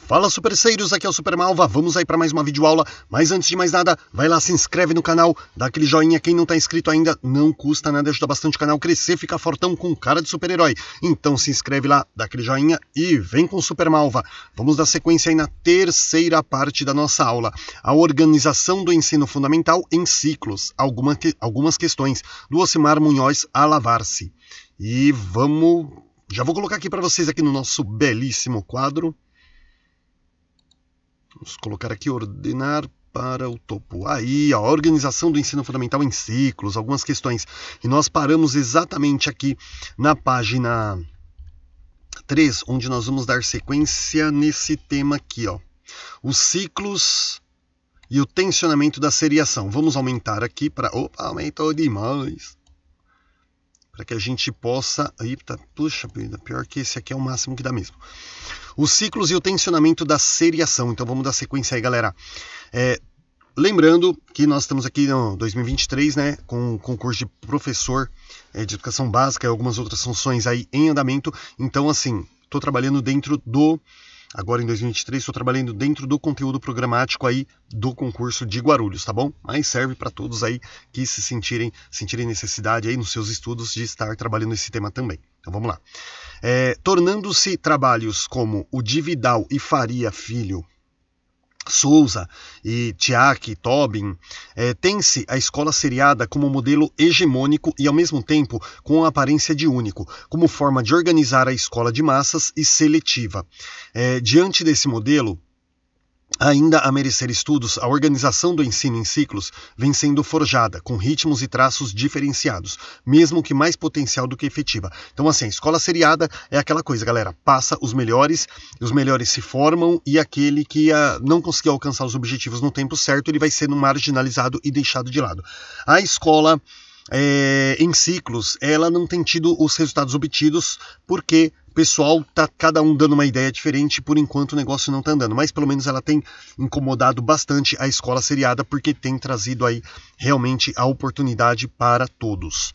Fala superceiros, aqui é o Super Malva, vamos aí para mais uma videoaula, mas antes de mais nada, vai lá, se inscreve no canal, dá aquele joinha, quem não tá inscrito ainda, não custa nada, ajuda bastante o canal a crescer, fica fortão com cara de super-herói, então se inscreve lá, dá aquele joinha e vem com o Super Malva. Vamos dar sequência aí na terceira parte da nossa aula, a organização do ensino fundamental em ciclos, algumas questões, do Ocimar Munhoz Alavarce. E vamos, já vou colocar aqui para vocês aqui no nosso belíssimo quadro. Vamos colocar aqui, ordenar para o topo. Aí, a organização do ensino fundamental em ciclos, algumas questões. E nós paramos exatamente aqui na página 3, onde nós vamos dar sequência nesse tema aqui, ó. Os ciclos e o tensionamento da seriação. Vamos aumentar aqui para... Opa, aumentou demais. Para que a gente possa... Eita, puxa vida, pior que esse aqui é o máximo que dá mesmo. Os ciclos e o tensionamento da seriação. Então vamos dar sequência aí, galera. Lembrando que nós estamos aqui no 2023, né, com o concurso de professor de educação básica e algumas outras funções aí em andamento. Então, assim, estou trabalhando dentro do... Agora em 2023 estou trabalhando dentro do conteúdo programático aí do concurso de Guarulhos, tá bom? Mas serve para todos aí que se sentirem necessidade aí nos seus estudos de estar trabalhando esse tema também. Então vamos lá. Tornando-se trabalhos como o de Vidal e Faria Filho, Souza e Tiak, Tobin, tem-se a escola seriada como modelo hegemônico e ao mesmo tempo com a aparência de único, como forma de organizar a escola de massas e seletiva. Diante desse modelo, ainda a merecer estudos, a organização do ensino em ciclos vem sendo forjada, com ritmos e traços diferenciados, mesmo que mais potencial do que efetiva. Então, assim, a escola seriada é aquela coisa, galera, passa os melhores se formam e aquele que não conseguir alcançar os objetivos no tempo certo, ele vai sendo marginalizado e deixado de lado. A escola em ciclos, ela não tem tido os resultados obtidos porque o pessoal tá cada um dando uma ideia diferente, por enquanto o negócio não tá andando, mas pelo menos ela tem incomodado bastante a escola seriada porque tem trazido aí realmente a oportunidade para todos.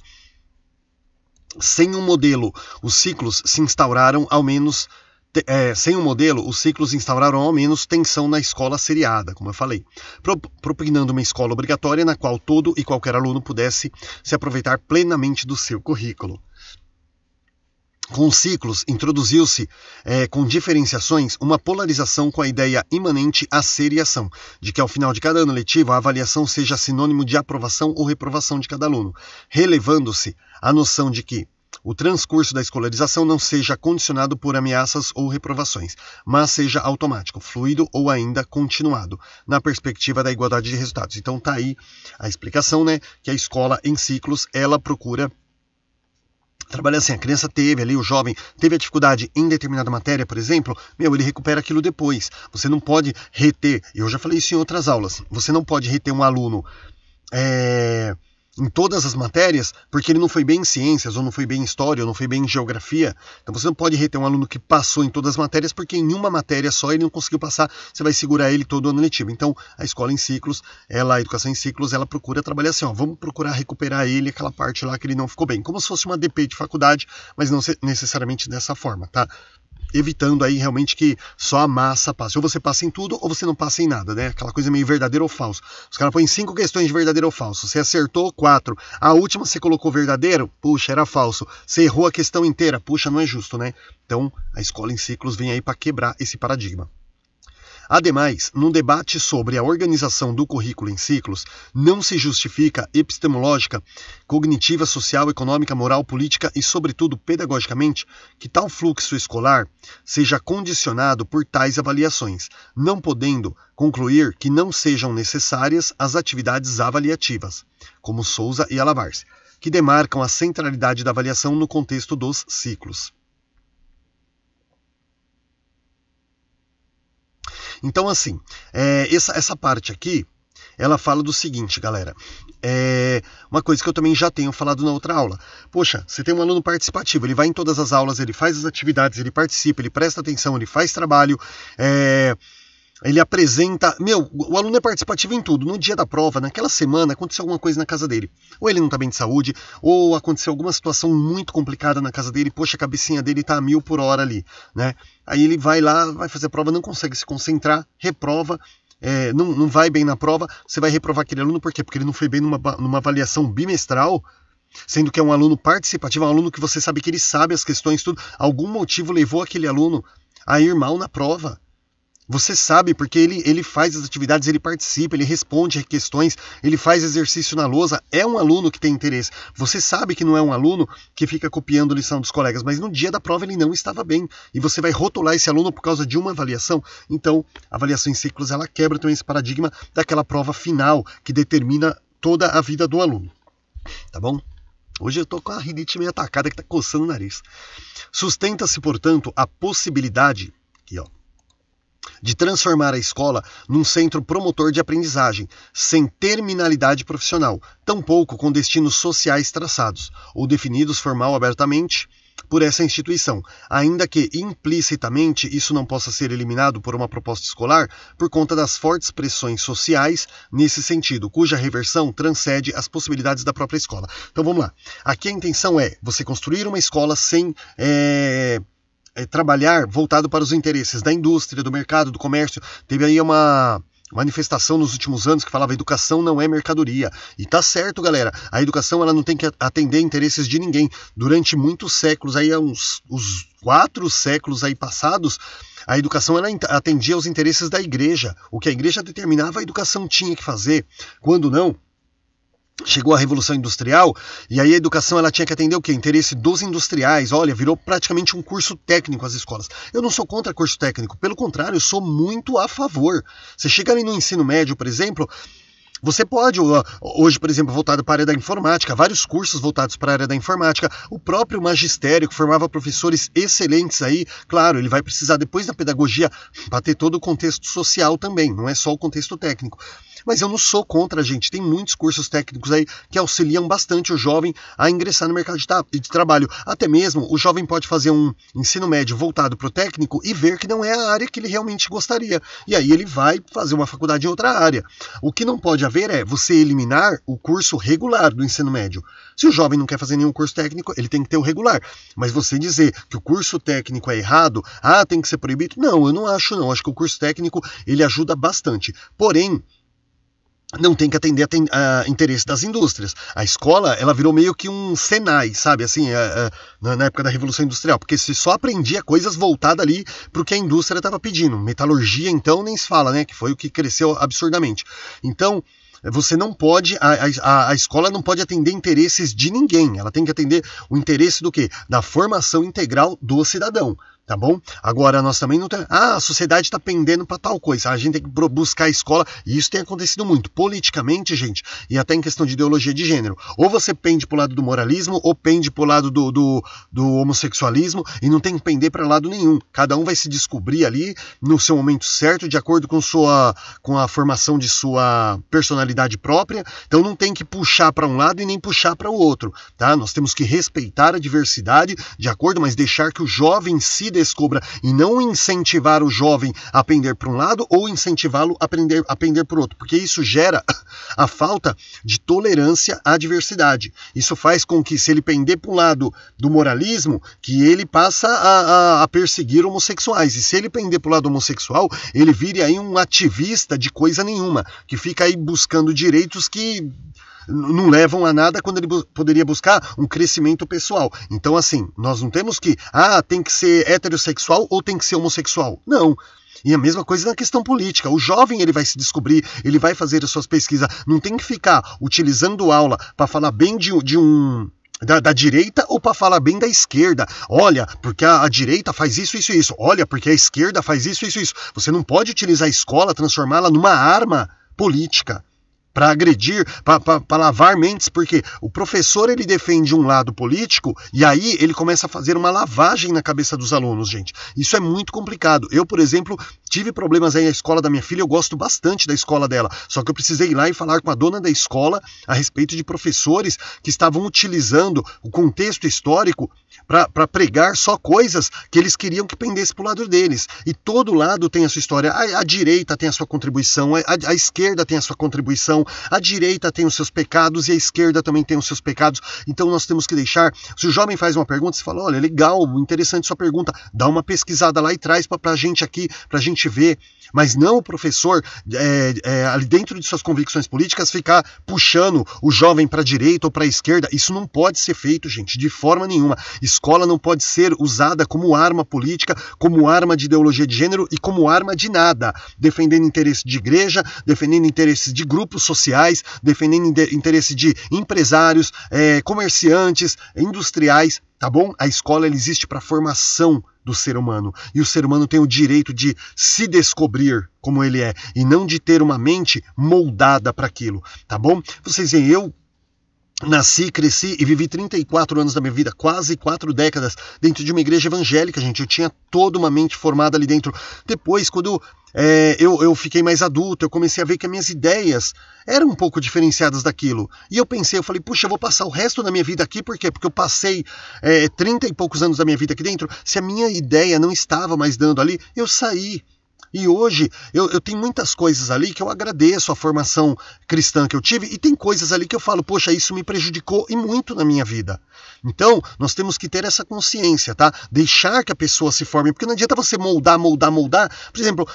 Sem um modelo, os ciclos se instauraram ao menos tensão na escola seriada, como eu falei, propugnando uma escola obrigatória na qual todo e qualquer aluno pudesse se aproveitar plenamente do seu currículo. Com os ciclos, introduziu-se, com diferenciações, uma polarização com a ideia imanente à seriação, de que ao final de cada ano letivo a avaliação seja sinônimo de aprovação ou reprovação de cada aluno, relevando-se a noção de que o transcurso da escolarização não seja condicionado por ameaças ou reprovações, mas seja automático, fluido ou ainda continuado, na perspectiva da igualdade de resultados. Então tá aí a explicação, né, que a escola em ciclos, ela procura trabalhar assim, a criança teve ali, o jovem teve a dificuldade em determinada matéria, por exemplo, ele recupera aquilo depois. Você não pode reter, eu já falei isso em outras aulas, você não pode reter um aluno em todas as matérias, porque ele não foi bem em ciências, ou não foi bem em história, ou não foi bem em geografia. Então você não pode reter um aluno que passou em todas as matérias, porque em uma matéria só ele não conseguiu passar, você vai segurar ele todo o ano letivo. Então a escola em ciclos, a educação em ciclos, ela procura trabalhar assim, vamos procurar recuperar ele, aquela parte lá que ele não ficou bem, como se fosse uma DP de faculdade, mas não necessariamente dessa forma, tá? Evitando aí realmente que só a massa passe. Ou você passa em tudo, ou você não passa em nada, né? Aquela coisa meio verdadeiro ou falso. Os caras põem 5 questões de verdadeiro ou falso. Você acertou 4. A última você colocou verdadeiro, puxa, era falso. Você errou a questão inteira, puxa, não é justo, né? Então, a escola em ciclos vem aí para quebrar esse paradigma. Ademais, no debate sobre a organização do currículo em ciclos, não se justifica epistemológica, cognitiva, social, econômica, moral, política e, sobretudo, pedagogicamente, que tal fluxo escolar seja condicionado por tais avaliações, não podendo concluir que não sejam necessárias as atividades avaliativas, como Souza e Alavarce, que demarcam a centralidade da avaliação no contexto dos ciclos. Então, assim, essa parte aqui, ela fala do seguinte, galera. Uma coisa que eu também já tenho falado na outra aula. Poxa, você tem um aluno participativo, ele vai em todas as aulas, ele faz as atividades, ele participa, ele presta atenção, ele faz trabalho, ele apresenta... o aluno é participativo em tudo. No dia da prova, naquela semana, aconteceu alguma coisa na casa dele. Ou ele não está bem de saúde, ou aconteceu alguma situação muito complicada na casa dele, poxa, a cabecinha dele está a 1000 por hora ali, né? Aí ele vai lá, vai fazer a prova, não consegue se concentrar, reprova, não vai bem na prova, você vai reprovar aquele aluno, por quê? Porque ele não foi bem numa avaliação bimestral, sendo que é um aluno participativo, um aluno que você sabe que ele sabe as questões, tudo. Algum motivo levou aquele aluno a ir mal na prova. Você sabe, porque ele faz as atividades, ele participa, ele responde a questões, ele faz exercício na lousa. É um aluno que tem interesse. Você sabe que não é um aluno que fica copiando lição dos colegas, mas no dia da prova ele não estava bem. E você vai rotular esse aluno por causa de uma avaliação. Então, a avaliação em ciclos, ela quebra também esse paradigma daquela prova final que determina toda a vida do aluno. Tá bom? Hoje eu tô com a rinite meio atacada que tá coçando o nariz. Sustenta-se, portanto, a possibilidade... Aqui, ó, de transformar a escola num centro promotor de aprendizagem, sem terminalidade profissional, tampouco com destinos sociais traçados, ou definidos formal ou abertamente por essa instituição, ainda que implicitamente isso não possa ser eliminado por uma proposta escolar por conta das fortes pressões sociais nesse sentido, cuja reversão transcende as possibilidades da própria escola. Então vamos lá. Aqui a intenção é você construir uma escola sem... trabalhar voltado para os interesses da indústria, do mercado, do comércio. Teve aí uma manifestação nos últimos anos que falava educação não é mercadoria. E tá certo, galera. A educação ela não tem que atender interesses de ninguém. Durante muitos séculos, aí uns 4 séculos aí passados, a educação ela atendia aos interesses da igreja. O que a igreja determinava, a educação tinha que fazer. Quando não, chegou a Revolução Industrial, e aí a educação ela tinha que atender o quê? Interesse dos industriais. Olha, virou praticamente um curso técnico as escolas. Eu não sou contra curso técnico, pelo contrário, eu sou muito a favor. Você chega ali no ensino médio, por exemplo, você pode, hoje, por exemplo, voltado para a área da informática, vários cursos voltados para a área da informática, o próprio magistério, que formava professores excelentes aí, claro, ele vai precisar depois da pedagogia para ter todo o contexto social também, não é só o contexto técnico. Mas eu não sou contra, gente. Tem muitos cursos técnicos aí que auxiliam bastante o jovem a ingressar no mercado de trabalho. Até mesmo o jovem pode fazer um ensino médio voltado para o técnico e ver que não é a área que ele realmente gostaria. E aí ele vai fazer uma faculdade em outra área. O que não pode haver é você eliminar o curso regular do ensino médio. Se o jovem não quer fazer nenhum curso técnico, ele tem que ter o regular. Mas você dizer que o curso técnico é errado, tem que ser proibido, não, eu não acho não. Acho que o curso técnico ele ajuda bastante. Porém, não tem que atender a interesse das indústrias. A escola, ela virou meio que um Senai, sabe, assim, na época da Revolução Industrial, porque se só aprendia coisas voltadas ali para o que a indústria estava pedindo. Metalurgia, então, nem se fala, né, que foi o que cresceu absurdamente. Então, você não pode, a escola não pode atender interesses de ninguém, ela tem que atender o interesse do quê? Da formação integral do cidadão. Tá bom? Agora, nós também não temos... a sociedade está pendendo para tal coisa. A gente tem que buscar a escola, e isso tem acontecido muito. Politicamente, gente, e até em questão de ideologia de gênero. Ou você pende para o lado do moralismo, ou pende para o lado do homossexualismo, e não tem que pender para lado nenhum. Cada um vai se descobrir ali no seu momento certo, de acordo com a formação de sua personalidade própria. Então não tem que puxar para um lado e nem puxar para o outro. Tá? Nós temos que respeitar a diversidade de acordo, mas deixar que o jovem se descubra e não incentivar o jovem a pender para um lado ou incentivá-lo a pender para o outro, porque isso gera a falta de tolerância à diversidade. Isso faz com que, se ele pender para o lado do moralismo, que ele passa a perseguir homossexuais, e se ele pender para o lado homossexual, ele vire aí um ativista de coisa nenhuma, que fica aí buscando direitos que não levam a nada quando ele poderia buscar um crescimento pessoal. Então, assim, nós não temos que, tem que ser heterossexual ou tem que ser homossexual. Não. E a mesma coisa na questão política. O jovem ele vai se descobrir, ele vai fazer as suas pesquisas. Não tem que ficar utilizando aula para falar bem da direita ou para falar bem da esquerda. Olha, porque a direita faz isso, isso e isso. Olha, porque a esquerda faz isso, isso e isso. Você não pode utilizar a escola, transformá-la numa arma política. para agredir, para lavar mentes, porque o professor ele defende um lado político e aí ele começa a fazer uma lavagem na cabeça dos alunos, gente. Isso é muito complicado. Eu, por exemplo, tive problemas aí na escola da minha filha, eu gosto bastante da escola dela, só que eu precisei ir lá e falar com a dona da escola a respeito de professores que estavam utilizando o contexto histórico para pregar só coisas que eles queriam que pendesse para o lado deles. E todo lado tem a sua história. A direita tem a sua contribuição, a esquerda tem a sua contribuição, a direita tem os seus pecados e a esquerda também tem os seus pecados. Então nós temos que deixar, se o jovem faz uma pergunta, você fala, olha, legal, interessante sua pergunta, dá uma pesquisada lá e traz para a gente aqui, para a gente ver. Mas não o professor, ali dentro de suas convicções políticas, ficar puxando o jovem para a direita ou para a esquerda. Isso não pode ser feito, gente, de forma nenhuma. Escola não pode ser usada como arma política, como arma de ideologia de gênero e como arma de nada. Defendendo interesses de igreja, defendendo interesses de grupos sociais, defendendo interesses de empresários, comerciantes, industriais. Tá bom? A escola ela existe para a formação do ser humano. E o ser humano tem o direito de se descobrir como ele é e não de ter uma mente moldada para aquilo. Tá bom? Vocês veem, eu nasci, cresci e vivi 34 anos da minha vida, quase 4 décadas, dentro de uma igreja evangélica, gente. Eu tinha toda uma mente formada ali dentro. Depois, quando eu fiquei mais adulto, eu comecei a ver que as minhas ideias eram um pouco diferenciadas daquilo. E eu pensei, eu falei, puxa, eu vou passar o resto da minha vida aqui, por quê? Porque eu passei 30 e poucos anos da minha vida aqui dentro. Se a minha ideia não estava mais dando ali, eu saí. E hoje eu tenho muitas coisas ali que eu agradeço a formação cristã que eu tive e tem coisas ali que eu falo, poxa, isso me prejudicou e muito na minha vida. Então, nós temos que ter essa consciência, tá? Deixar que a pessoa se forme, porque não adianta você moldar. Por exemplo,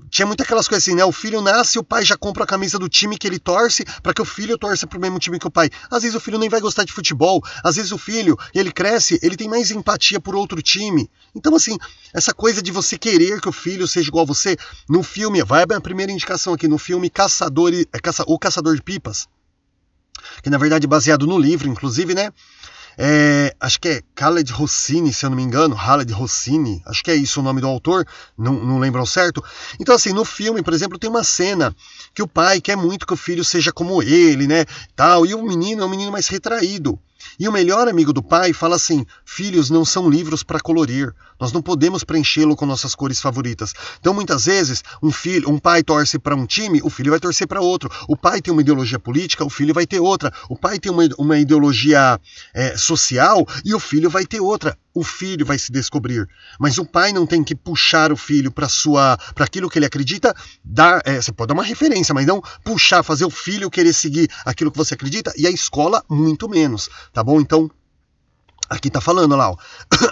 tinha muito aquelas coisas assim, né? O filho nasce e o pai já compra a camisa do time que ele torce para que o filho torça pro mesmo time que o pai. Às vezes o filho nem vai gostar de futebol, às vezes o filho, ele cresce, ele tem mais empatia por outro time. Então, assim, essa coisa de você querer que o filho seja igual a você, no filme, vai a primeira indicação aqui, no filme O Caçador de Pipas, que na verdade é baseado no livro, inclusive, né? Acho que é Khaled Hosseini, se eu não me engano, Khaled Hosseini, acho que é isso o nome do autor, não lembro ao certo. Então, assim, no filme, por exemplo, tem uma cena que o pai quer muito que o filho seja como ele, né? Tal, e o menino é um menino mais retraído. E o melhor amigo do pai fala assim, filhos não são livros para colorir, nós não podemos preenchê-lo com nossas cores favoritas. Então muitas vezes um pai torce para um time, o filho vai torcer para outro. O pai tem uma ideologia política, o filho vai ter outra. O pai tem uma ideologia social e o filho vai ter outra. O filho vai se descobrir. Mas o pai não tem que puxar o filho para aquilo que ele acredita. Você pode dar uma referência, mas não puxar, fazer o filho querer seguir aquilo que você acredita. E a escola, muito menos. Tá bom? Então, aqui tá falando lá, ó,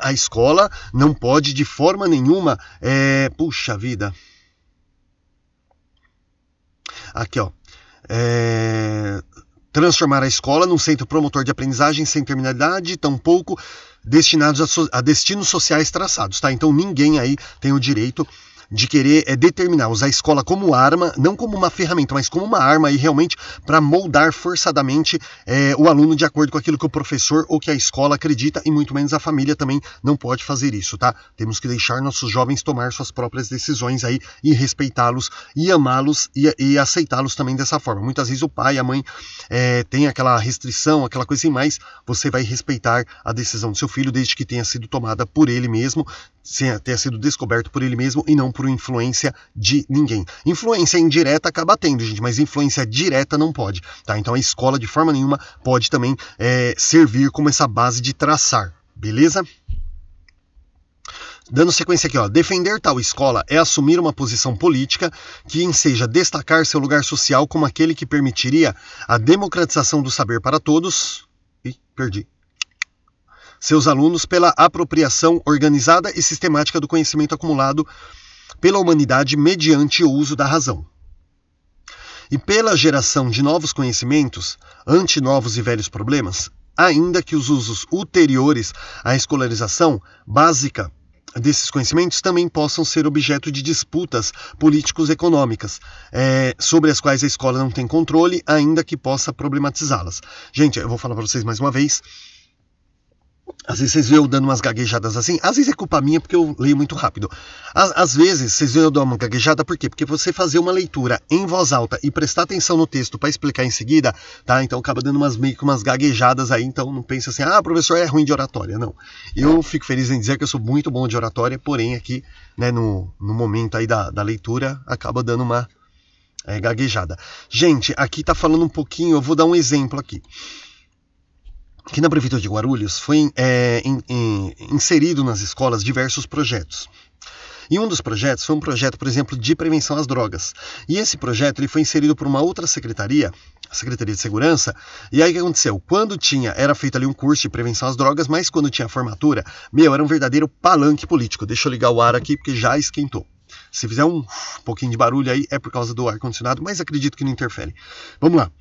a escola não pode de forma nenhuma, puxa vida. Aqui, ó. Transformar a escola num centro promotor de aprendizagem sem terminalidade, tampouco destinados a destinos sociais traçados, tá? Então ninguém aí tem o direito de querer determinar, usar a escola como arma, não como uma ferramenta, mas como uma arma aí realmente para moldar forçadamente o aluno de acordo com aquilo que o professor ou que a escola acredita, e muito menos a família também não pode fazer isso, tá? Temos que deixar nossos jovens tomar suas próprias decisões aí e respeitá-los e amá-los e aceitá-los também dessa forma. Muitas vezes o pai e a mãe tem aquela restrição, aquela coisa assim, mas você vai respeitar a decisão do seu filho desde que tenha sido tomada por ele mesmo, tenha sido descoberto por ele mesmo e não por influência de ninguém. Influência indireta acaba tendo, gente, mas influência direta não pode, tá? Então a escola de forma nenhuma pode também servir como essa base de traçar, beleza? Dando sequência aqui, ó, defender tal escola é assumir uma posição política que enseja destacar seu lugar social como aquele que permitiria a democratização do saber para todos, seus alunos pela apropriação organizada e sistemática do conhecimento acumulado pela humanidade mediante o uso da razão. E pela geração de novos conhecimentos ante novos e velhos problemas, ainda que os usos ulteriores à escolarização básica desses conhecimentos também possam ser objeto de disputas políticos-econômicas, sobre as quais a escola não tem controle, ainda que possa problematizá-las. Gente, eu vou falar para vocês mais uma vez, Às vezes vocês veem eu dando umas gaguejadas assim, às vezes é culpa minha porque eu leio muito rápido. Às vezes vocês veem eu dar uma gaguejada, por quê? Porque você fazer uma leitura em voz alta e prestar atenção no texto para explicar em seguida, tá? Então acaba dando meio que umas gaguejadas aí, então não pensa assim, professor é ruim de oratória, não. Eu fico feliz em dizer que eu sou muito bom de oratória, porém aqui, né, no momento aí da leitura, acaba dando uma gaguejada. Gente, aqui tá falando um pouquinho, eu vou dar um exemplo aqui. Aqui na Prefeitura de Guarulhos foi inserido nas escolas diversos projetos. E um dos projetos foi um projeto, por exemplo, de prevenção às drogas. E esse projeto ele foi inserido por uma outra secretaria, a Secretaria de Segurança. E aí o que aconteceu? Era feito ali um curso de prevenção às drogas, mas quando tinha formatura, era um verdadeiro palanque político. Deixa eu ligar o ar aqui porque já esquentou. Se fizer um pouquinho de barulho aí é por causa do ar-condicionado, mas acredito que não interfere. Vamos lá.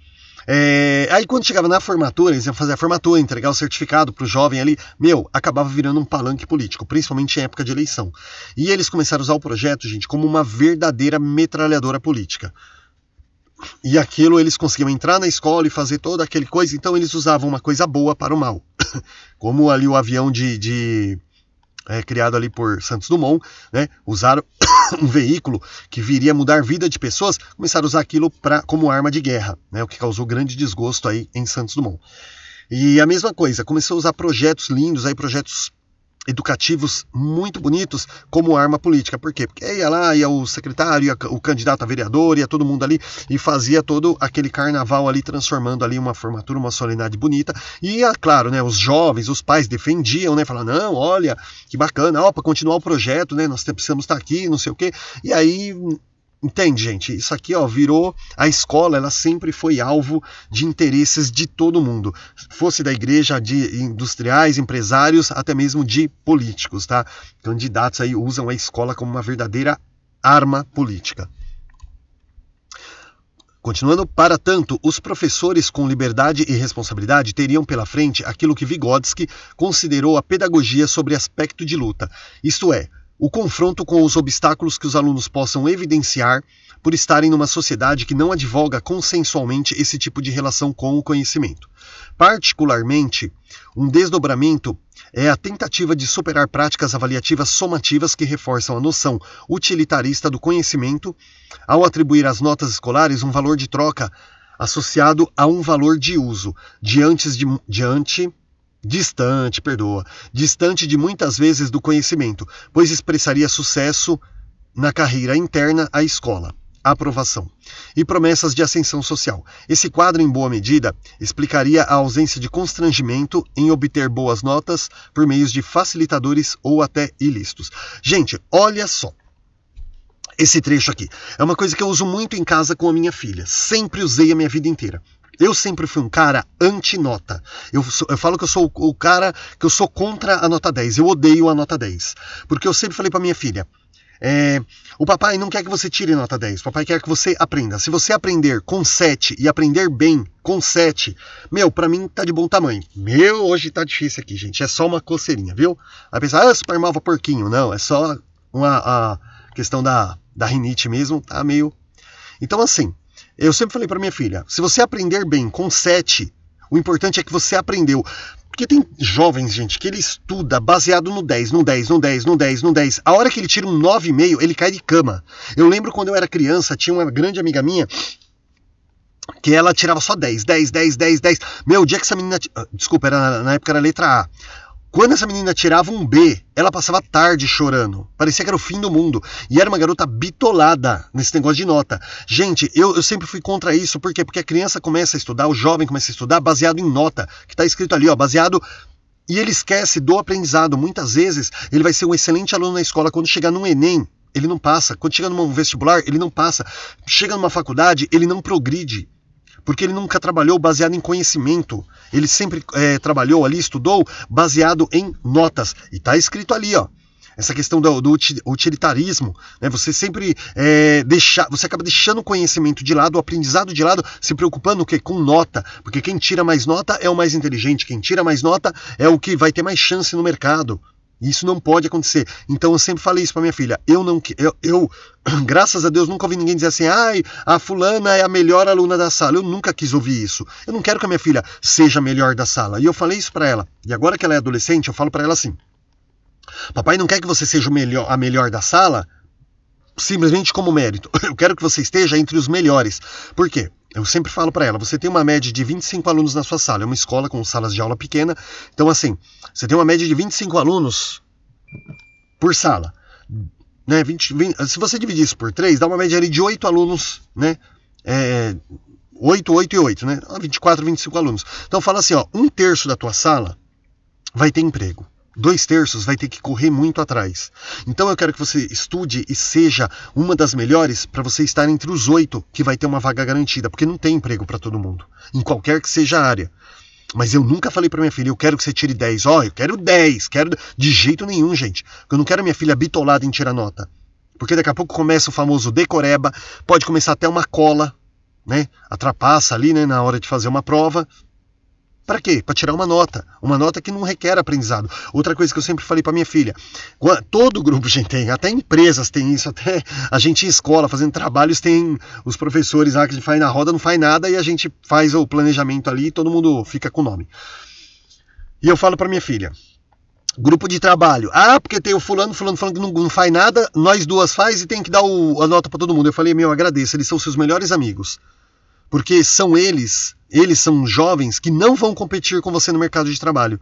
Aí quando chegava na formatura, eles iam fazer a formatura, entregar o certificado pro jovem ali, acabava virando um palanque político, principalmente em época de eleição. E eles começaram a usar o projeto, gente, como uma verdadeira metralhadora política. E aquilo eles conseguiam entrar na escola e fazer toda aquela coisa, então eles usavam uma coisa boa para o mal. Como ali o avião criado ali por Santos Dumont, né? Usaram um veículo que viria a mudar a vida de pessoas, começaram a usar aquilo como arma de guerra, né? O que causou grande desgosto aí em Santos Dumont. E a mesma coisa, começou a usar projetos lindos, aí projetos educativos muito bonitos como arma política. Por quê? Porque ia o secretário, ia o candidato a vereador, ia todo mundo ali e fazia todo aquele carnaval ali, transformando ali uma formatura, uma solenidade bonita. E, claro, né, os jovens, os pais defendiam, né, falavam, não, olha, que bacana, para continuar o projeto, né, nós precisamos estar aqui, não sei o quê. E aí... Entende, gente? Isso aqui, virou... A escola, ela sempre foi alvo de interesses de todo mundo. Fosse da igreja, de industriais, empresários, até mesmo de políticos, tá? Candidatos aí usam a escola como uma verdadeira arma política. Continuando, para tanto, os professores com liberdade e responsabilidade teriam pela frente aquilo que Vygotsky considerou a pedagogia sobre aspecto de luta. Isto é, o confronto com os obstáculos que os alunos possam evidenciar por estarem numa sociedade que não advoga consensualmente esse tipo de relação com o conhecimento. Particularmente, um desdobramento é a tentativa de superar práticas avaliativas somativas que reforçam a noção utilitarista do conhecimento ao atribuir às notas escolares um valor de troca associado a um valor de uso, distante de muitas vezes do conhecimento, pois expressaria sucesso na carreira interna à escola, aprovação e promessas de ascensão social. Esse quadro, em boa medida, explicaria a ausência de constrangimento em obter boas notas por meios de facilitadores ou até ilícitos. Gente, olha só. Esse trecho aqui é uma coisa que eu uso muito em casa com a minha filha. Sempre usei a minha vida inteira. Eu sempre fui um cara anti-nota. Eu falo que eu sou o cara que eu sou contra a nota 10. Eu odeio a nota 10. Porque eu sempre falei para minha filha, o papai não quer que você tire nota 10. O papai quer que você aprenda. Se você aprender com 7 e aprender bem com 7, pra mim tá de bom tamanho. Hoje tá difícil aqui, gente. É só uma coceirinha, viu? Vai pensar, super malva porquinho. Não, é só a questão da rinite mesmo. Tá meio... Então, assim... Eu sempre falei para minha filha, se você aprender bem com 7, o importante é que você aprendeu. Porque tem jovens, gente, que ele estuda baseado no 10, no 10, no 10, no 10, no 10. A hora que ele tira um 9,5, ele cai de cama. Eu lembro quando eu era criança, tinha uma grande amiga minha que ela tirava só 10, 10, 10, 10, 10. O dia que essa menina... Desculpa, na época era a letra A. Quando essa menina tirava um B, ela passava tarde chorando. Parecia que era o fim do mundo. E era uma garota bitolada nesse negócio de nota. Gente, eu sempre fui contra isso. Por quê? Porque a criança começa a estudar, o jovem começa a estudar baseado em nota. Que está escrito ali, baseado... E ele esquece do aprendizado. Muitas vezes, ele vai ser um excelente aluno na escola. Quando chegar num Enem, ele não passa. Quando chega num vestibular, ele não passa. Chega numa faculdade, ele não progride. Porque ele nunca trabalhou baseado em conhecimento. Ele sempre trabalhou ali, estudou, baseado em notas. E está escrito ali, essa questão do utilitarismo. Né? Você sempre você acaba deixando o conhecimento de lado, o aprendizado de lado, se preocupando com nota. Porque quem tira mais nota é o mais inteligente. Quem tira mais nota é o que vai ter mais chance no mercado. Isso não pode acontecer. Então eu sempre falei isso para minha filha. Graças a Deus, nunca ouvi ninguém dizer assim, ai, a fulana é a melhor aluna da sala. Eu nunca quis ouvir isso. Eu não quero que a minha filha seja a melhor da sala. E eu falei isso para ela. E agora que ela é adolescente, eu falo para ela assim, papai não quer que você seja a melhor da sala simplesmente como mérito. Eu quero que você esteja entre os melhores. Por quê? Eu sempre falo para ela, você tem uma média de 25 alunos na sua sala, é uma escola com salas de aula pequena, então assim, você tem uma média de 25 alunos por sala, né? Se você dividir isso por 3, dá uma média ali de 8 alunos, né? 8 e 8, né? 24, 25 alunos. Então fala assim, ó, 1/3 da tua sala vai ter emprego. 2/3 vai ter que correr muito atrás. Então eu quero que você estude e seja uma das melhores para você estar entre os 8 que vai ter uma vaga garantida, porque não tem emprego para todo mundo, em qualquer que seja a área. Mas eu nunca falei para minha filha, eu quero que você tire 10. Eu quero 10, quero de jeito nenhum, gente. Eu não quero minha filha bitolada em tirar nota. Porque daqui a pouco começa o famoso decoreba, pode começar até uma cola, né? Atrapassa ali, né, na hora de fazer uma prova. Para quê? Para tirar uma nota que não requer aprendizado. Outra coisa que eu sempre falei para minha filha, todo grupo a gente tem, até empresas tem isso, até a gente em escola fazendo trabalhos tem os professores lá que a gente faz na roda, não faz nada e a gente faz o planejamento ali e todo mundo fica com o nome. E eu falo para minha filha, grupo de trabalho, porque tem o fulano que não faz nada, nós duas faz e tem que dar a nota para todo mundo. Eu falei, agradeço, eles são seus melhores amigos. Porque são eles são jovens que não vão competir com você no mercado de trabalho.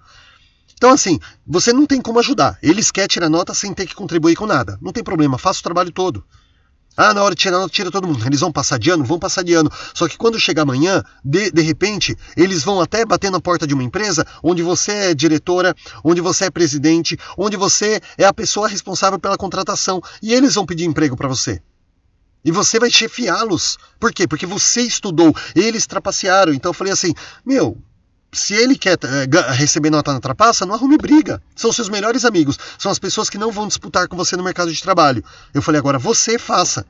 Então assim, você não tem como ajudar. Eles querem tirar nota sem ter que contribuir com nada. Não tem problema, faça o trabalho todo. Na hora de tirar nota, tira todo mundo. Eles vão passar de ano? Vão passar de ano. Só que quando chegar amanhã, de repente, eles vão até bater na porta de uma empresa onde você é diretora, onde você é presidente, onde você é a pessoa responsável pela contratação. E eles vão pedir emprego para você. E você vai chefiá-los. Por quê? Porque você estudou, eles trapacearam. Então eu falei assim, se ele quer receber nota na trapaça, não arrume briga. São seus melhores amigos. São as pessoas que não vão disputar com você no mercado de trabalho. Eu falei, agora você faça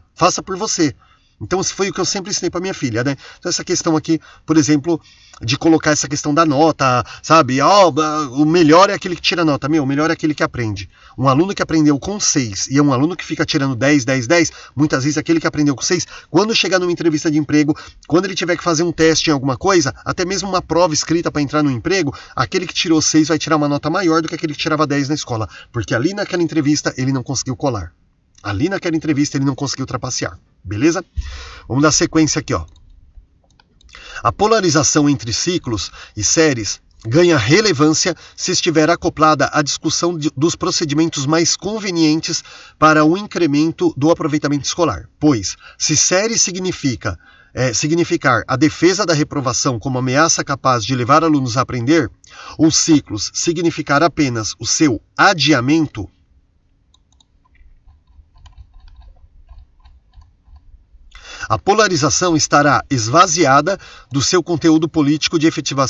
por você. Então isso foi o que eu sempre ensinei para minha filha, né? Então essa questão aqui, por exemplo, de colocar essa questão da nota, sabe? O melhor é aquele que tira nota. O melhor é aquele que aprende. Um aluno que aprendeu com 6 e é um aluno que fica tirando 10, 10, 10, muitas vezes aquele que aprendeu com 6, quando chegar numa entrevista de emprego, quando ele tiver que fazer um teste em alguma coisa, até mesmo uma prova escrita para entrar no emprego, aquele que tirou 6 vai tirar uma nota maior do que aquele que tirava 10 na escola, porque ali naquela entrevista ele não conseguiu colar. Ali naquela entrevista ele não conseguiu trapacear. Beleza? Vamos dar sequência aqui, ó. A polarização entre ciclos e séries ganha relevância se estiver acoplada à discussão dos procedimentos mais convenientes para o incremento do aproveitamento escolar. Pois, se série significar a defesa da reprovação como ameaça capaz de levar alunos a aprender, ou ciclos significar apenas o seu adiamento, a polarização estará esvaziada do seu conteúdo político de efetiva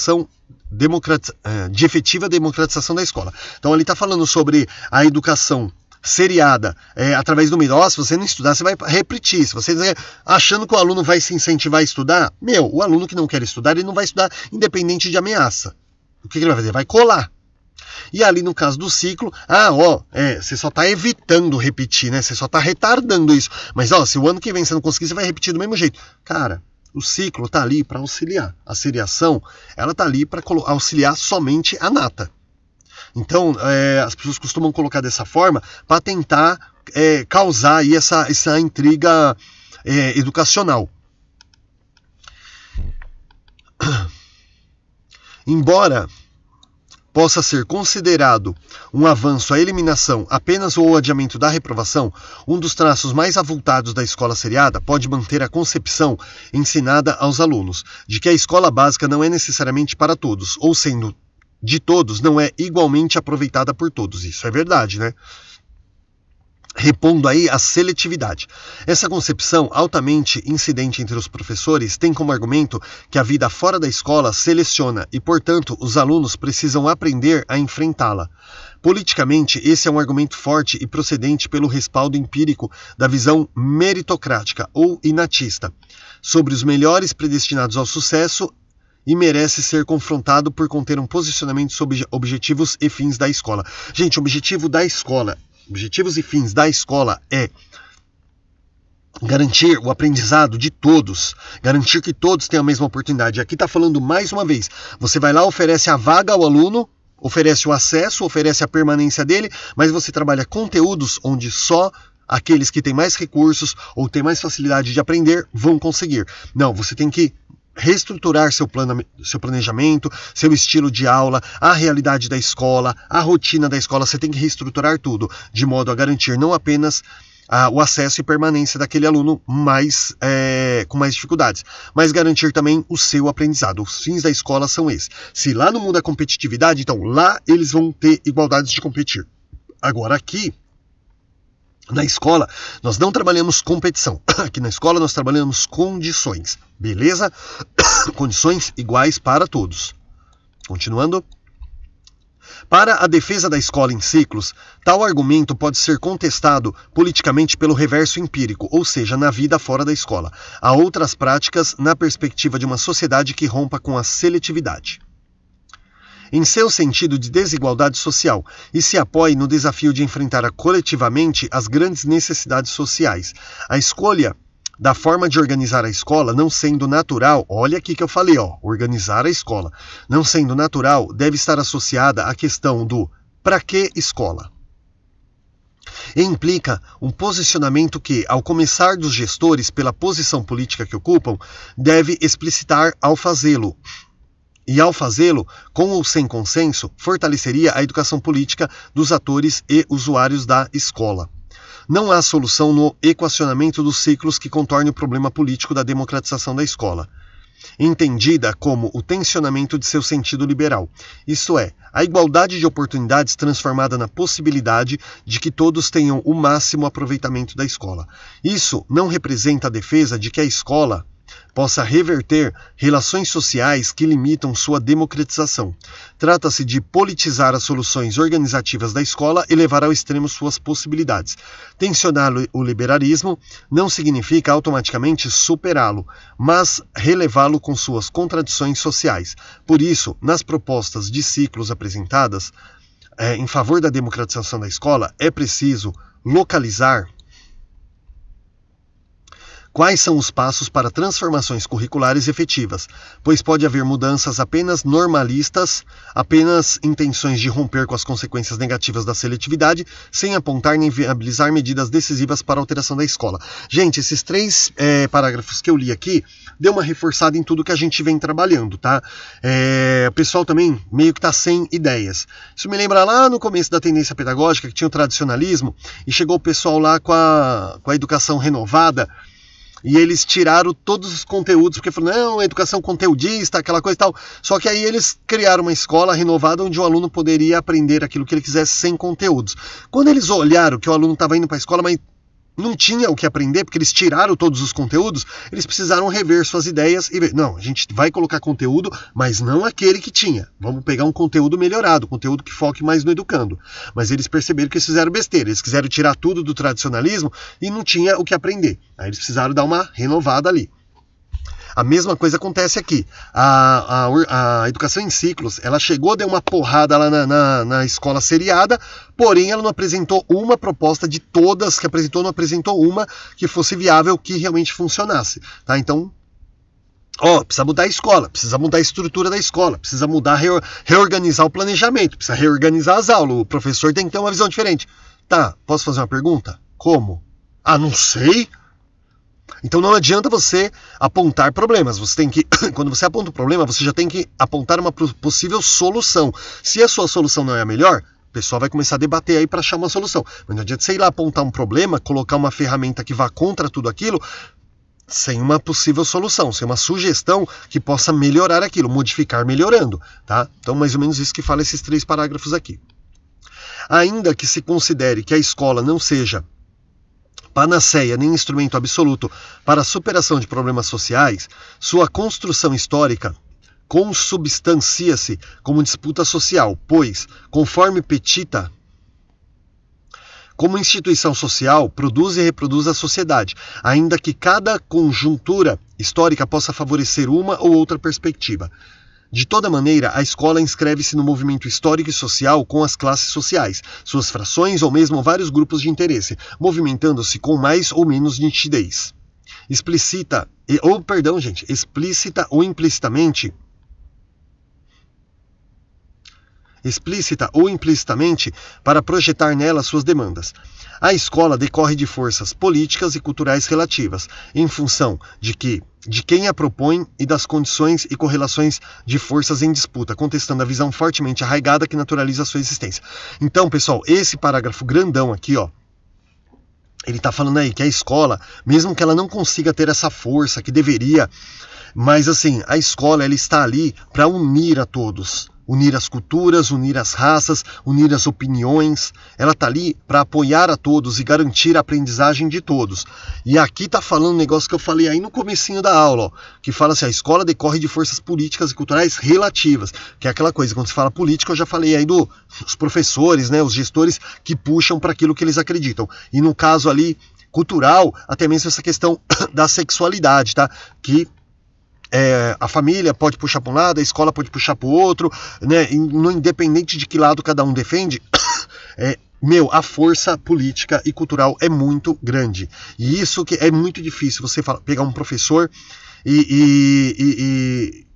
democratização da escola. Então ele está falando sobre a educação seriada através do meio. Se você não estudar, você vai repetir. Se você achando que o aluno vai se incentivar a estudar, o aluno que não quer estudar, ele não vai estudar independente de ameaça. O que ele vai fazer? Vai colar. E ali no caso do ciclo, você só está evitando repetir, né? Você só está retardando isso. Mas se o ano que vem você não conseguir, você vai repetir do mesmo jeito. Cara, o ciclo está ali para auxiliar. A seriação, ela está ali para auxiliar somente a nata. Então, as pessoas costumam colocar dessa forma para tentar causar aí essa intriga educacional. Embora possa ser considerado um avanço a eliminação apenas ou o adiamento da reprovação, um dos traços mais avultados da escola seriada pode manter a concepção ensinada aos alunos de que a escola básica não é necessariamente para todos, ou sendo de todos, não é igualmente aproveitada por todos. Isso é verdade, né? Repondo aí a seletividade. Essa concepção altamente incidente entre os professores tem como argumento que a vida fora da escola seleciona e, portanto, os alunos precisam aprender a enfrentá-la. Politicamente, esse é um argumento forte e procedente pelo respaldo empírico da visão meritocrática ou inatista sobre os melhores predestinados ao sucesso e merece ser confrontado por conter um posicionamento sobre objetivos e fins da escola. Gente, objetivo da escola, objetivos e fins da escola é garantir o aprendizado de todos, garantir que todos tenham a mesma oportunidade. Aqui está falando mais uma vez, você vai lá, oferece a vaga ao aluno, oferece o acesso, oferece a permanência dele, mas você trabalha conteúdos onde só aqueles que têm mais recursos ou têm mais facilidade de aprender vão conseguir. Não, você tem que reestruturar seu planejamento, seu estilo de aula, a realidade da escola, a rotina da escola, você tem que reestruturar tudo, de modo a garantir não apenas o acesso e permanência daquele aluno com mais dificuldades, mas garantir também o seu aprendizado. Os fins da escola são esses. Se lá no mundo da competitividade, então lá eles vão ter igualdade de competir. Agora aqui, na escola, nós não trabalhamos competição. Aqui na escola nós trabalhamos condições, beleza? Condições iguais para todos. Continuando. Para a defesa da escola em ciclos, tal argumento pode ser contestado politicamente pelo reverso empírico, ou seja, na vida fora da escola. Há outras práticas na perspectiva de uma sociedade que rompa com a seletividade, em seu sentido de desigualdade social, e se apoie no desafio de enfrentar coletivamente as grandes necessidades sociais. A escolha da forma de organizar a escola, não sendo natural, olha aqui que eu falei, organizar a escola, não sendo natural, deve estar associada à questão do para que escola? E implica um posicionamento que, ao começar dos gestores pela posição política que ocupam, deve explicitar ao fazê-lo. E ao fazê-lo, com ou sem consenso, fortaleceria a educação política dos atores e usuários da escola. Não há solução no equacionamento dos ciclos que contorne o problema político da democratização da escola, entendida como o tensionamento de seu sentido liberal, isto é, a igualdade de oportunidades transformada na possibilidade de que todos tenham o máximo aproveitamento da escola. Isso não representa a defesa de que a escola possa reverter relações sociais que limitam sua democratização. Trata-se de politizar as soluções organizativas da escola e levar ao extremo suas possibilidades. Tensionar o liberalismo não significa automaticamente superá-lo, mas relevá-lo com suas contradições sociais. Por isso, nas propostas de ciclos apresentadas em favor da democratização da escola, é preciso localizar quais são os passos para transformações curriculares efetivas, pois pode haver mudanças apenas normalistas, apenas intenções de romper com as consequências negativas da seletividade, sem apontar nem viabilizar medidas decisivas para a alteração da escola. Gente, esses 3 parágrafos que eu li aqui, deu uma reforçada em tudo que a gente vem trabalhando, tá? O pessoal também meio que está sem ideias. Isso me lembra lá no começo da tendência pedagógica, que tinha o tradicionalismo, e chegou o pessoal lá com a educação renovada, e eles tiraram todos os conteúdos, porque falaram, não, educação conteudista, aquela coisa e tal. Só que aí eles criaram uma escola renovada onde o aluno poderia aprender aquilo que ele quisesse sem conteúdos. Quando eles olharam que o aluno estava indo para a escola, mas não tinha o que aprender, porque eles tiraram todos os conteúdos, eles precisaram rever suas ideias e ver, não, a gente vai colocar conteúdo, mas não aquele que tinha. Vamos pegar um conteúdo melhorado, conteúdo que foque mais no educando. Mas eles perceberam que eles fizeram besteira, eles quiseram tirar tudo do tradicionalismo e não tinha o que aprender. Aí eles precisaram dar uma renovada ali. A mesma coisa acontece aqui. A educação em ciclos, ela chegou, deu uma porrada lá na escola seriada, porém ela não apresentou uma proposta de todas que apresentou, não apresentou uma que fosse viável, que realmente funcionasse. Tá? Então, precisa mudar a escola, precisa mudar a estrutura da escola, precisa mudar, reorganizar o planejamento, precisa reorganizar as aulas, o professor tem que ter uma visão diferente. Tá, posso fazer uma pergunta? Como? Não sei. Então não adianta você apontar problemas, você tem que, quando você aponta um problema, você já tem que apontar uma possível solução. Se a sua solução não é a melhor, o pessoal vai começar a debater aí para achar uma solução. Mas não adianta você ir lá apontar um problema, colocar uma ferramenta que vá contra tudo aquilo, sem uma possível solução, sem uma sugestão que possa melhorar aquilo, modificar melhorando, tá? Então mais ou menos isso que fala esses 3 parágrafos aqui. Ainda que se considere que a escola não seja panaceia nem instrumento absoluto para a superação de problemas sociais, sua construção histórica consubstancia-se como disputa social, pois, conforme Petita, como instituição social, produz e reproduz a sociedade, ainda que cada conjuntura histórica possa favorecer uma ou outra perspectiva. De toda maneira, a escola inscreve-se no movimento histórico e social com as classes sociais, suas frações ou mesmo vários grupos de interesse, movimentando-se com mais ou menos nitidez. Explícita ou implicitamente, para projetar nela suas demandas. A escola decorre de forças políticas e culturais relativas, em função de quem a propõe e das condições e correlações de forças em disputa, contestando a visão fortemente arraigada que naturaliza a sua existência. Então, pessoal, esse parágrafo grandão aqui, ó, ele está falando aí que a escola, mesmo que ela não consiga ter essa força que deveria, mas assim, a escola ela está ali para unir a todos. Unir as culturas, unir as raças, unir as opiniões. Ela está ali para apoiar a todos e garantir a aprendizagem de todos. E aqui está falando um negócio que eu falei aí no comecinho da aula, ó, que fala assim, a escola decorre de forças políticas e culturais relativas, que é aquela coisa, quando se fala política, eu já falei aí dos professores, né, os gestores que puxam para aquilo que eles acreditam. E no caso ali, cultural, até mesmo essa questão da sexualidade, tá? Que a família pode puxar para um lado, a escola pode puxar para o outro, né? Independente de que lado cada um defende, a força política e cultural é muito grande. E isso que é muito difícil você pegar um professor que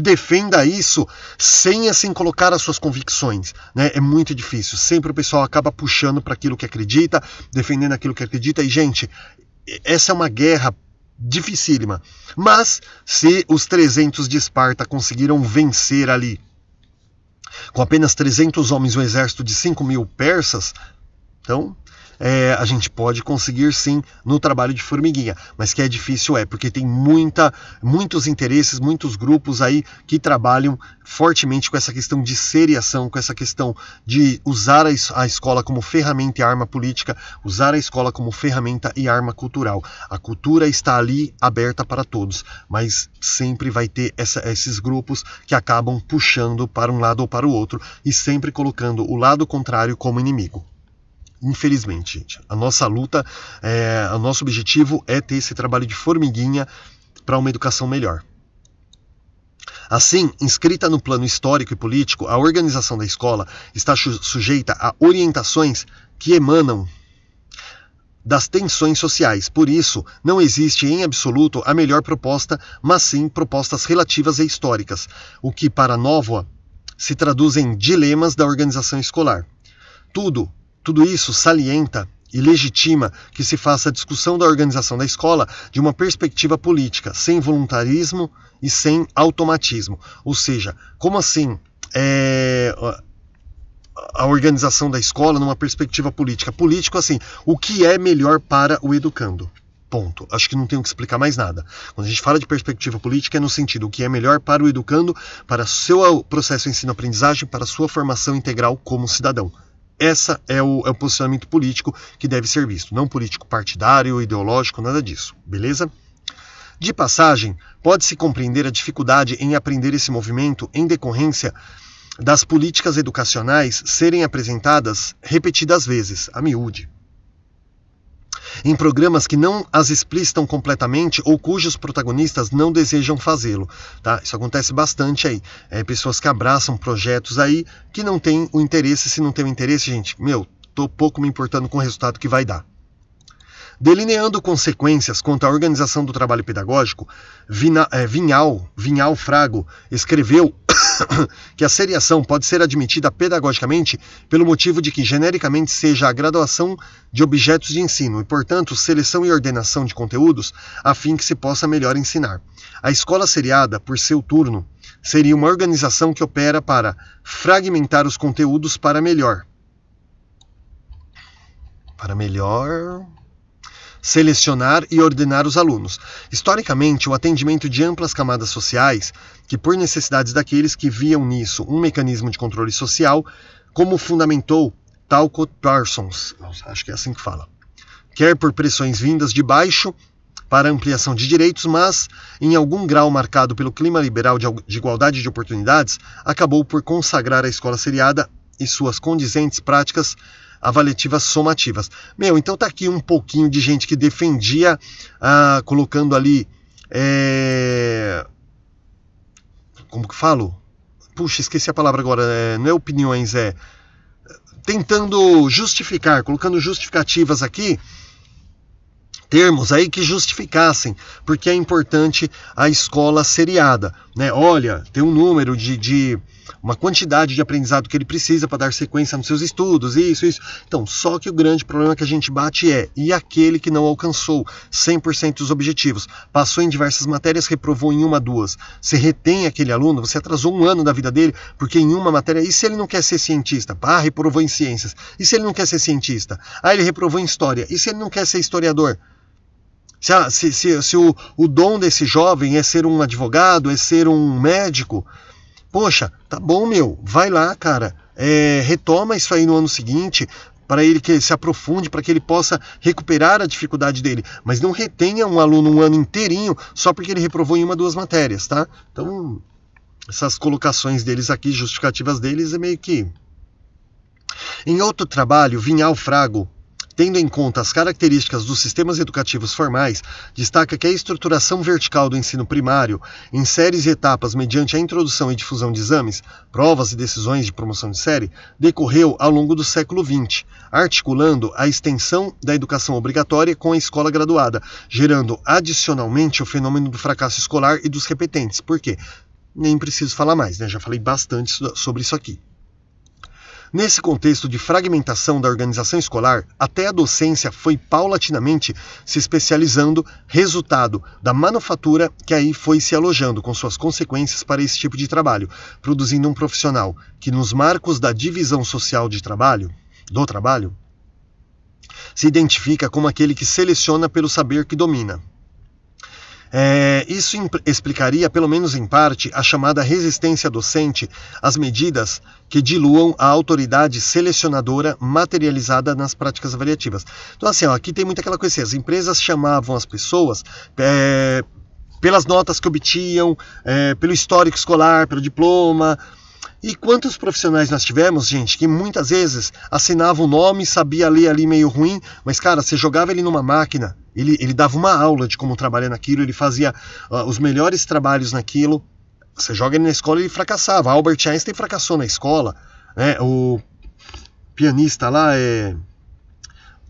defenda isso sem assim colocar as suas convicções, né? É muito difícil. Sempre o pessoal acaba puxando para aquilo que acredita, defendendo aquilo que acredita. E, gente, essa é uma guerra dificílima, mas se os 300 de Esparta conseguiram vencer ali com apenas 300 homens um exército de 5.000 persas, então a gente pode conseguir sim no trabalho de formiguinha, mas que é difícil porque tem muitos interesses, muitos grupos aí que trabalham fortemente com essa questão de seriação, com essa questão de usar a escola como ferramenta e arma política, usar a escola como ferramenta e arma cultural. A cultura está ali aberta para todos, mas sempre vai ter esses grupos que acabam puxando para um lado ou para o outro e sempre colocando o lado contrário como inimigo. Infelizmente, gente, a nossa luta, o nosso objetivo é ter esse trabalho de formiguinha para uma educação melhor. Assim, inscrita no plano histórico e político, a organização da escola está sujeita a orientações que emanam das tensões sociais. Por isso, não existe em absoluto a melhor proposta, mas sim propostas relativas e históricas, o que para Novoa se traduz em dilemas da organização escolar. Tudo isso salienta e legitima que se faça a discussão da organização da escola de uma perspectiva política, sem voluntarismo e sem automatismo. Ou seja, como assim a organização da escola numa perspectiva política? Político assim, o que é melhor para o educando? Ponto. Acho que não tenho que explicar mais nada. Quando a gente fala de perspectiva política é no sentido o que é melhor para o educando, para seu processo ensino-aprendizagem, para sua formação integral como cidadão. Esse é o posicionamento político que deve ser visto, não político partidário, ideológico, nada disso, beleza? De passagem, pode-se compreender a dificuldade em aprender esse movimento em decorrência das políticas educacionais serem apresentadas repetidas vezes, a miúde, em programas que não as explicitam completamente ou cujos protagonistas não desejam fazê-lo. Tá? Isso acontece bastante aí. Pessoas que abraçam projetos aí que não têm o interesse. Se não tem o interesse, gente, tô pouco me importando com o resultado que vai dar. Delineando consequências quanto à organização do trabalho pedagógico, Vinhal Frago escreveu que a seriação pode ser admitida pedagogicamente pelo motivo de que genericamente seja a graduação de objetos de ensino e, portanto, seleção e ordenação de conteúdos a fim que se possa melhor ensinar. A escola seriada, por seu turno, seria uma organização que opera para fragmentar os conteúdos para melhor selecionar e ordenar os alunos. Historicamente, o atendimento de amplas camadas sociais, que por necessidades daqueles que viam nisso um mecanismo de controle social, como fundamentou Talcott Parsons, acho que é assim que fala, quer por pressões vindas de baixo para ampliação de direitos, mas, em algum grau marcado pelo clima liberal de igualdade de oportunidades, acabou por consagrar a escola seriada e suas condizentes práticas avaliativas somativas. Então tá aqui um pouquinho de gente que defendia, colocando ali Como que falo? Puxa, esqueci a palavra agora. Não é opiniões, tentando justificar, colocando justificativas aqui, termos aí que justificassem porque é importante a escola seriada, né? Olha, tem um número de uma quantidade de aprendizado que ele precisa para dar sequência nos seus estudos, isso. Então, só que o grande problema que a gente bate e aquele que não alcançou 100% dos objetivos, passou em diversas matérias, reprovou em uma, duas. Você retém aquele aluno, você atrasou um ano da vida dele, porque em uma matéria, e se ele não quer ser cientista? Reprovou em ciências. E se ele não quer ser cientista? Ele reprovou em história. E se ele não quer ser historiador? Se o dom desse jovem é ser um advogado, é ser um médico, poxa, tá bom, vai lá, cara, retoma isso aí no ano seguinte, para ele que se aprofunde, para que ele possa recuperar a dificuldade dele, mas não retenha um aluno um ano inteirinho só porque ele reprovou em uma, duas matérias, tá? Então, essas colocações deles aqui, justificativas deles, é meio que... Em outro trabalho, Vinhal Frago, tendo em conta as características dos sistemas educativos formais, destaca que a estruturação vertical do ensino primário, em séries e etapas mediante a introdução e difusão de exames, provas e decisões de promoção de série, decorreu ao longo do século XX, articulando a extensão da educação obrigatória com a escola graduada, gerando adicionalmente o fenômeno do fracasso escolar e dos repetentes. Por quê? Nem preciso falar mais, né? Já falei bastante sobre isso aqui. Nesse contexto de fragmentação da organização escolar, até a docência foi paulatinamente se especializando, resultado da manufatura que aí foi se alojando, com suas consequências para esse tipo de trabalho, produzindo um profissional que, nos marcos da divisão social do trabalho, se identifica como aquele que seleciona pelo saber que domina. Isso explicaria, pelo menos em parte, a chamada resistência docente às medidas que diluam a autoridade selecionadora materializada nas práticas avaliativas. Então, assim, aqui tem muita aquela coisa assim, as empresas chamavam as pessoas pelas notas que obtinham, pelo histórico escolar, pelo diploma. E quantos profissionais nós tivemos, gente, que muitas vezes assinava o nome, sabia ler ali meio ruim, mas, cara, você jogava ele numa máquina, ele dava uma aula de como trabalhar naquilo, ele fazia os melhores trabalhos naquilo. Você joga ele na escola e ele fracassava. Albert Einstein fracassou na escola, né? O pianista lá,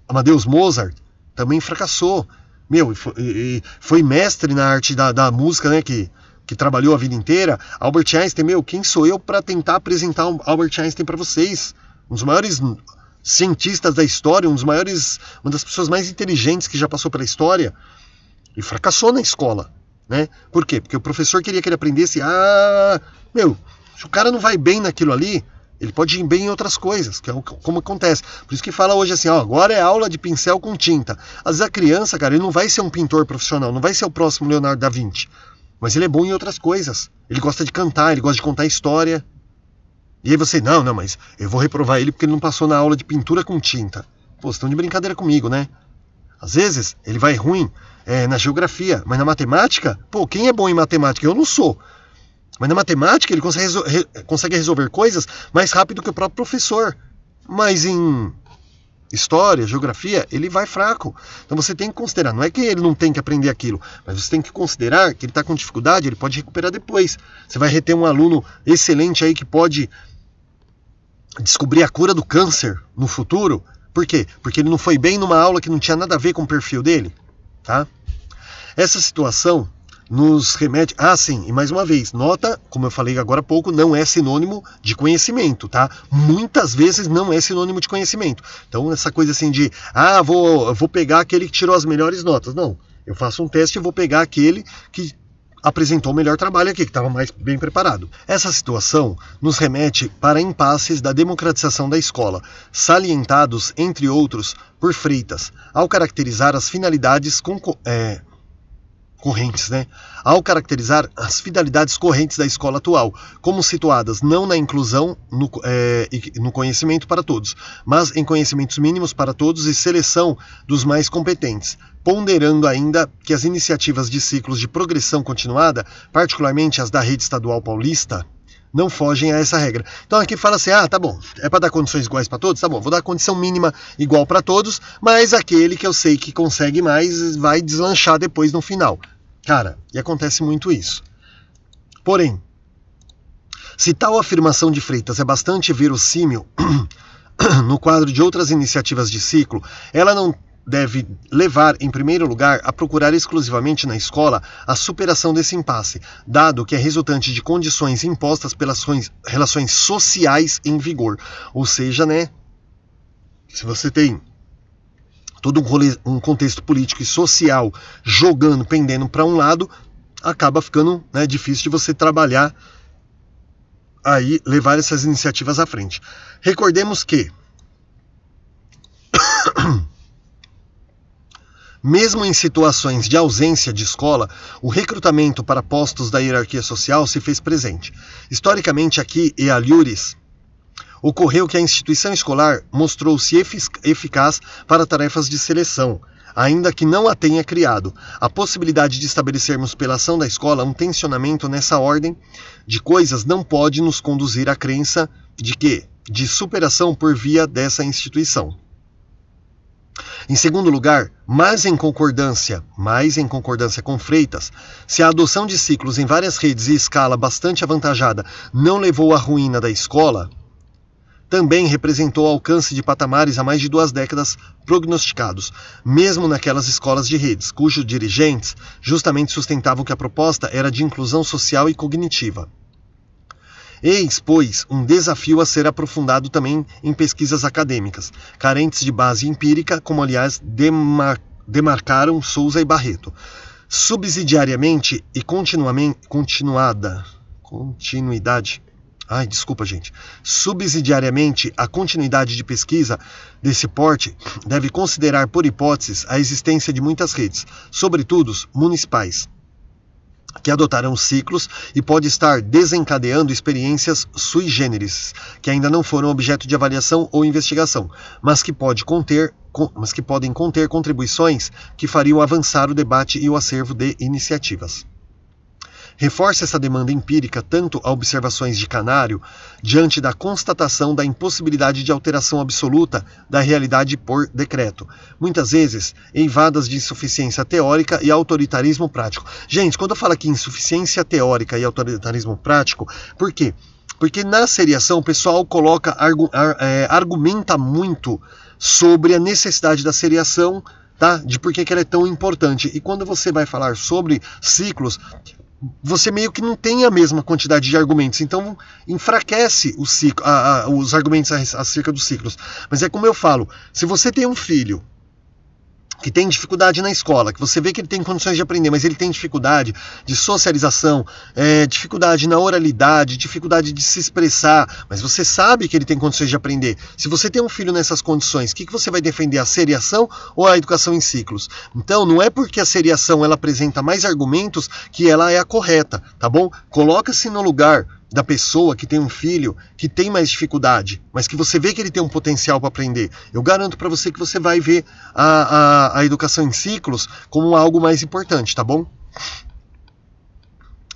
Amadeus Mozart, também fracassou. Foi mestre na arte da música, né, que trabalhou a vida inteira. Albert Einstein, quem sou eu para tentar apresentar o Albert Einstein para vocês? Um dos maiores cientistas da história, uma das pessoas mais inteligentes que já passou pela história, e fracassou na escola, né? Por quê? Porque o professor queria que ele aprendesse, se o cara não vai bem naquilo ali, ele pode ir bem em outras coisas, que é como acontece. Por isso que fala hoje assim, agora é aula de pincel com tinta. Às vezes a criança, cara, ele não vai ser um pintor profissional, não vai ser o próximo Leonardo da Vinci, mas ele é bom em outras coisas. Ele gosta de cantar, ele gosta de contar história. E aí você, não, mas eu vou reprovar ele porque ele não passou na aula de pintura com tinta. Pô, vocês estão de brincadeira comigo, né? Às vezes ele vai ruim na geografia, mas na matemática, quem é bom em matemática? Eu não sou. Mas na matemática ele consegue resolver coisas mais rápido que o próprio professor. Mas em história, geografia, ele vai fraco. Então você tem que considerar, não é que ele não tem que aprender aquilo, mas você tem que considerar que ele está com dificuldade, ele pode recuperar depois. Você vai reter um aluno excelente aí que pode descobrir a cura do câncer no futuro. Por quê? Porque ele não foi bem numa aula que não tinha nada a ver com o perfil dele, tá? Essa situação nos remete... sim, e mais uma vez, nota, como eu falei agora há pouco, não é sinônimo de conhecimento, tá? Muitas vezes não é sinônimo de conhecimento. Então, essa coisa assim de, vou pegar aquele que tirou as melhores notas. Não, eu faço um teste e vou pegar aquele que apresentou o melhor trabalho aqui, que estava mais bem preparado. Essa situação nos remete para impasses da democratização da escola, salientados, entre outros, por Freitas, ao caracterizar as finalidades correntes, né? Ao caracterizar as finalidades correntes da escola atual, como situadas não na inclusão no conhecimento para todos, mas em conhecimentos mínimos para todos e seleção dos mais competentes, ponderando ainda que as iniciativas de ciclos de progressão continuada, particularmente as da rede estadual paulista, não fogem a essa regra. Então aqui fala assim, tá bom, é para dar condições iguais para todos? Tá bom, vou dar condição mínima igual para todos, mas aquele que eu sei que consegue mais vai deslanchar depois no final. Cara, e acontece muito isso. Porém, se tal afirmação de Freitas é bastante verossímil no quadro de outras iniciativas de ciclo, ela não deve levar, em primeiro lugar, a procurar exclusivamente na escola a superação desse impasse, dado que é resultante de condições impostas pelas relações sociais em vigor. Ou seja, né, se você tem todo um contexto político e social jogando, pendendo para um lado, acaba ficando, né, difícil de você trabalhar aí, levar essas iniciativas à frente. Recordemos que mesmo em situações de ausência de escola, o recrutamento para postos da hierarquia social se fez presente. Historicamente, aqui em Alhures, ocorreu que a instituição escolar mostrou-se eficaz para tarefas de seleção, ainda que não a tenha criado. A possibilidade de estabelecermos pela ação da escola um tensionamento nessa ordem de coisas não pode nos conduzir à crença de superação por via dessa instituição. Em segundo lugar, mais em concordância com Freitas, se a adoção de ciclos em várias redes e escala bastante avantajada não levou à ruína da escola, também representou alcance de patamares há mais de 2 décadas prognosticados, mesmo naquelas escolas de redes, cujos dirigentes justamente sustentavam que a proposta era de inclusão social e cognitiva. Eis, pois, um desafio a ser aprofundado também em pesquisas acadêmicas, carentes de base empírica, como aliás demarcaram Souza e Barreto. Subsidiariamente e Subsidiariamente, a continuidade de pesquisa desse porte deve considerar por hipóteses a existência de muitas redes, sobretudo municipais, que adotaram ciclos e pode estar desencadeando experiências sui generis, que ainda não foram objeto de avaliação ou investigação, mas que podem conter contribuições que fariam avançar o debate e o acervo de iniciativas. Reforça essa demanda empírica tanto a observações de Canário diante da constatação da impossibilidade de alteração absoluta da realidade por decreto, muitas vezes eivadas de insuficiência teórica e autoritarismo prático. Gente, quando eu falo aqui insuficiência teórica e autoritarismo prático, por quê? Porque na seriação o pessoal argumenta muito sobre a necessidade da seriação, tá? De por que ela é tão importante. E quando você vai falar sobre ciclos, você meio que não tem a mesma quantidade de argumentos, então enfraquece os argumentos acerca dos ciclos. Mas é como eu falo, se você tem um filho que tem dificuldade na escola, que você vê que ele tem condições de aprender, mas ele tem dificuldade de socialização, dificuldade na oralidade, dificuldade de se expressar, mas você sabe que ele tem condições de aprender. Se você tem um filho nessas condições, o que você vai defender? A seriação ou a educação em ciclos? Então, não é porque a seriação ela apresenta mais argumentos que ela é a correta, tá bom? Coloca-se no lugar da pessoa que tem um filho que tem mais dificuldade, mas que você vê que ele tem um potencial para aprender. Eu garanto para você que você vai ver a educação em ciclos como algo mais importante, tá bom?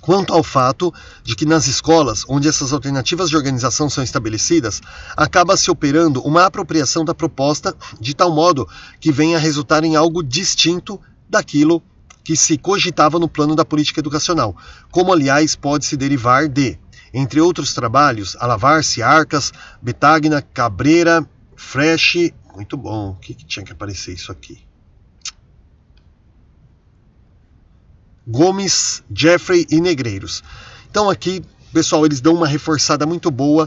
Quanto ao fato de que nas escolas, onde essas alternativas de organização são estabelecidas, acaba se operando uma apropriação da proposta de tal modo que venha a resultar em algo distinto daquilo que se cogitava no plano da política educacional, como aliás pode se derivar de, entre outros trabalhos, Alavarce, Arcas, Betagna, Cabreira, Fresh. Muito bom. O que tinha que aparecer isso aqui? Gomes, Jeffrey e Negreiros. Então aqui, pessoal, eles dão uma reforçada muito boa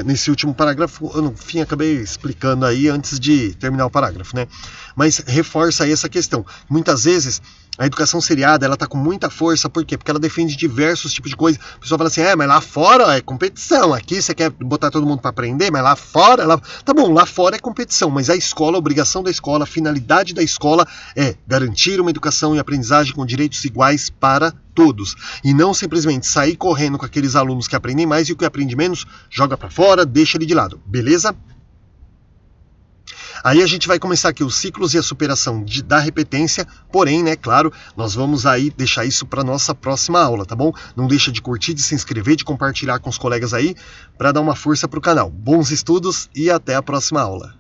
nesse último parágrafo. Eu, no fim, acabei explicando aí antes de terminar o parágrafo, né? Mas reforça aí essa questão. Muitas vezes a educação seriada, ela tá com muita força, por quê? Porque ela defende diversos tipos de coisa. A pessoa fala assim, mas lá fora é competição, aqui você quer botar todo mundo para aprender, mas lá fora, tá bom, lá fora é competição, mas a escola, a obrigação da escola, a finalidade da escola é garantir uma educação e aprendizagem com direitos iguais para todos, e não simplesmente sair correndo com aqueles alunos que aprendem mais e o que aprende menos, joga para fora, deixa ele de lado, beleza? Aí a gente vai começar aqui os ciclos e a superação da repetência, porém, né, claro, nós vamos aí deixar isso para nossa próxima aula, tá bom? Não deixa de curtir, de se inscrever, de compartilhar com os colegas aí, para dar uma força para o canal. Bons estudos e até a próxima aula.